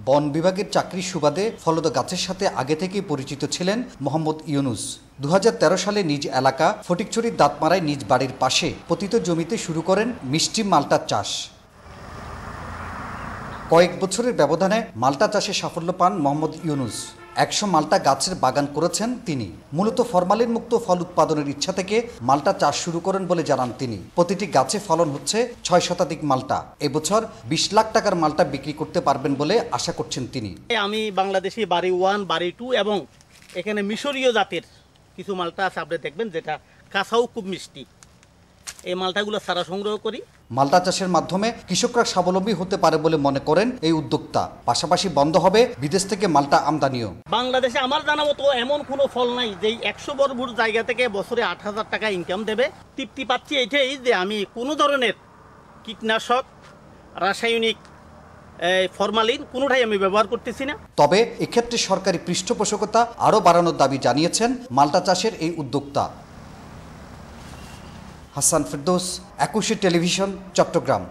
বন বিভাগের চাকরির সুবাদে ফলদ গাছের সাথে আগে থেকেই পরিচিত ছিলেন মোহাম্মদ ইউনুস। 2013 সালে নিজ এলাকা ফটিকছড়ির দাঁতমারায় নিজ বাড়ির পাশে পতিত জমিতে শুরু করেন মিষ্টি মাল্টার চাষ। কয়েক বছরের ব্যবধানে মাল্টা চাষে সাফল্য পান মোহাম্মদ ইউনুস। 100 মাল্টা গাছের বাগান করেছেন তিনি। মূলত ফরমালিন মুক্ত ফল উৎপাদনের ইচ্ছা থেকে মাল্টা চাষ শুরু করেন বলে জানান তিনি। প্রতিটি গাছে ফলন হচ্ছে 6 শতাধিক মাল্টা। এবছর 20 লাখ টাকার মাল্টা বিক্রি করতে পারবেন বলে আশা করছেন তিনি। আমি বাংলাদেশি বাড়ি 1, বাড়ি 2 এবং এখানে মিশরীয় জাতের কিছু মাল্টা আছে, আপনি দেখবেন, যেটা কাঁচাও খুব মিষ্টি। এই মালটাগুলো সারা সংগ্রহ করি। মাল্টা চাষের মাধ্যমে কৃষকরা স্বাবলম্বী হতে পারে বলে মনে করেন এই উদ্যোক্তা। পাশাপাশি বন্ধ হবে বিদেশ থেকে মাল্টা আমদানিও। বাংলাদেশে আমার জানা মতো এমন কোনো ফল নাই যে 100 বর্গফুট জায়গা থেকে বছরে 8,000 টাকা ইনকাম দেবে। তৃপ্তি পাচ্ছি এটাই যে আমি কোনো ধরনের কীটনাশক, রাসায়নিক, ফরমালিন কোনোটাই আমি ব্যবহার করতেছি না। তবে এক্ষেত্রে সরকারি পৃষ্ঠপোষকতা আরও বাড়ানোর দাবি জানিয়েছেন মাল্টা চাষের এই উদ্যোক্তা। হাসান ফেরদৌস, 21 টেলিভিশন, চট্টগ্রাম।